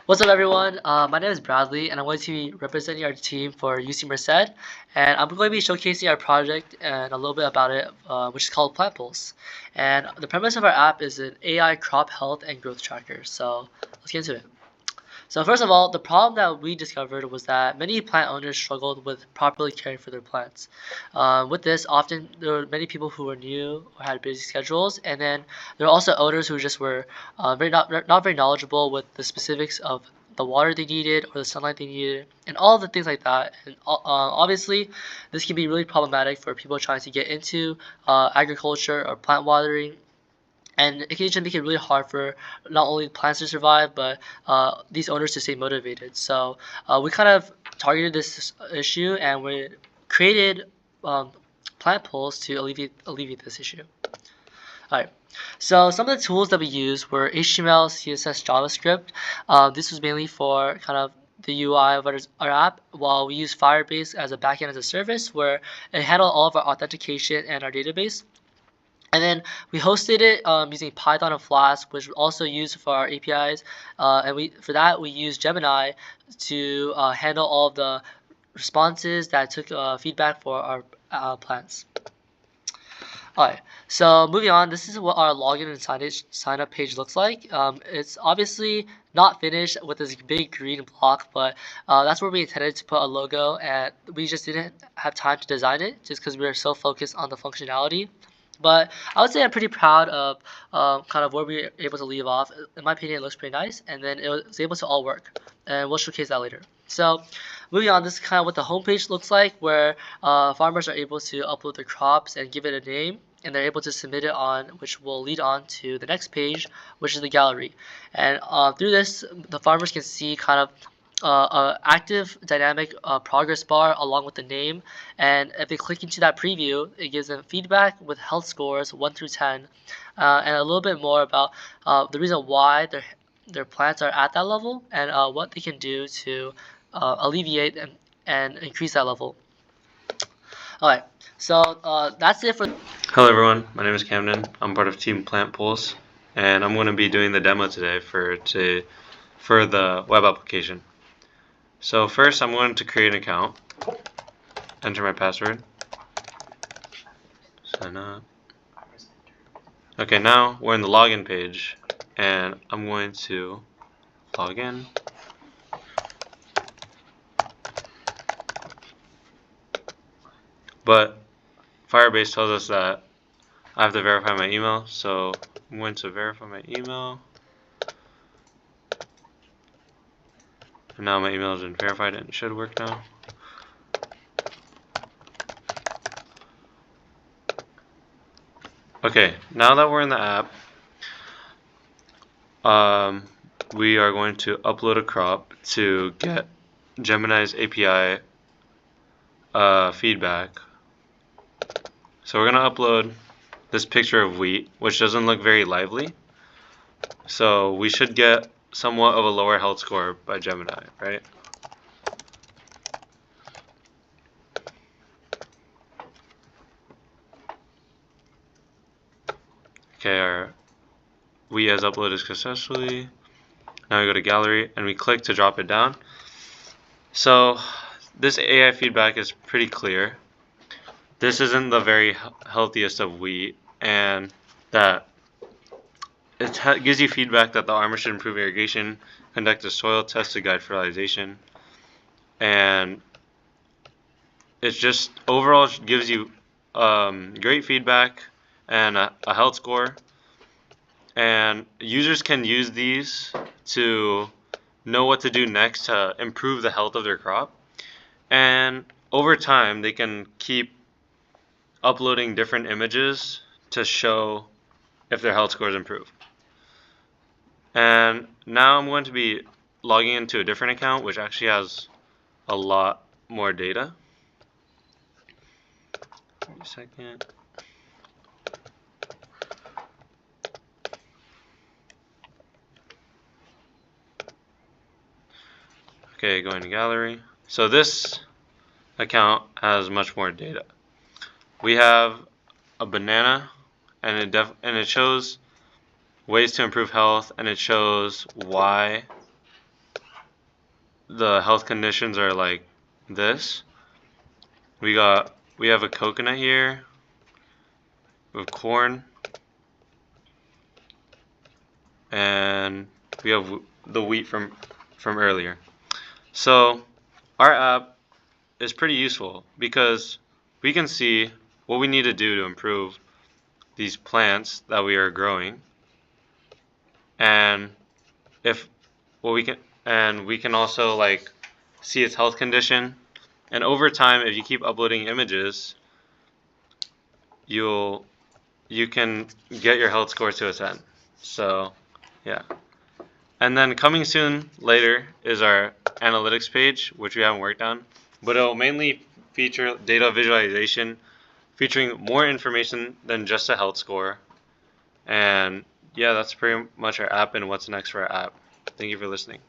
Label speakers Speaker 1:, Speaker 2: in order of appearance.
Speaker 1: What's up, everyone? My name is Bradley, and I'm going to be representing our team for UC Merced. And I'm going to be showcasing our project and a little bit about it, which is called plantpulse. And the premise of our app is an AI crop health and growth tracker. So let's get into it. So first of all, the problem that we discovered was that many plant owners struggled with properly caring for their plants. With this, often there were many people who were new or had busy schedules, and then there were also owners who just were not very knowledgeable with the specifics of the water they needed or the sunlight they needed, and all the things like that. And obviously, this can be really problematic for people trying to get into agriculture or plant watering, and it can actually make it really hard for not only plants to survive, but these owners to stay motivated. So we kind of targeted this issue, and we created um, plant pools to alleviate this issue. Alright, so some of the tools that we used were HTML, CSS, JavaScript. This was mainly for kind of the UI of our app, while we use Firebase as a backend as a service where it handled all of our authentication and our database. And then we hosted it using Python and Flask, which we also used for our APIs. For that we used Gemini to handle all of the responses that took feedback for our plans. Alright, so moving on, this is what our login and sign up page looks like. It's obviously not finished with this big green block, but that's where we intended to put a logo, and we just didn't have time to design it just because we were so focused on the functionality. But I would say I'm pretty proud of kind of where we were able to leave off. In my opinion, it looks pretty nice, and then it was able to all work, and we'll showcase that later. So moving on, this is kind of what the homepage looks like, where farmers are able to upload their crops and give it a name, and they're able to submit it on, which will lead on to the next page, which is the gallery. And through this, the farmers can see kind of active dynamic progress bar along with the name, and if they click into that preview, it gives them feedback with health scores 1 through 10, and a little bit more about the reason why their plants are at that level, and what they can do to alleviate and increase that level. Alright, so that's it for.
Speaker 2: Hello everyone, my name is Camden. I'm part of Team plantpulse, and I'm going to be doing the demo today for the web application. So first I'm going to create an account, enter my password, sign up. Okay, now we're in the login page, and I'm going to log in. But Firebase tells us that I have to verify my email, so I'm going to verify my email. And now my email has been verified and it should work now. Okay, now that we're in the app, we are going to upload a crop to get Gemini's API feedback. So we're going to upload this picture of wheat, which doesn't look very lively. So we should get somewhat of a lower health score by Gemini, right? Okay, our wheat has uploaded successfully. Now we go to gallery and we click to drop it down. So this AI feedback is pretty clear. This isn't the very healthiest of wheat, and that it gives you feedback that the farmer should improve irrigation, conduct a soil test to guide fertilization, and it just overall gives you great feedback and a health score. And users can use these to know what to do next to improve the health of their crop. And over time, they can keep uploading different images to show if their health scores improve. And now I'm going to be logging into a different account, which actually has a lot more data. Wait a second. Okay, going to gallery. So this account has much more data. We have a banana, and it shows ways to improve health, and it shows why the health conditions are like this. We have a coconut here. We have corn. And we have the wheat from earlier. So our app is pretty useful because we can see what we need to do to improve these plants that we are growing, and if what we can also like see its health condition. And over time, if you keep uploading images, you can get your health score to a 10. So yeah. And then coming soon later is our analytics page, which we haven't worked on, but it will mainly feature data visualization, featuring more information than just a health score. And yeah, that's pretty much our app and what's next for our app. Thank you for listening.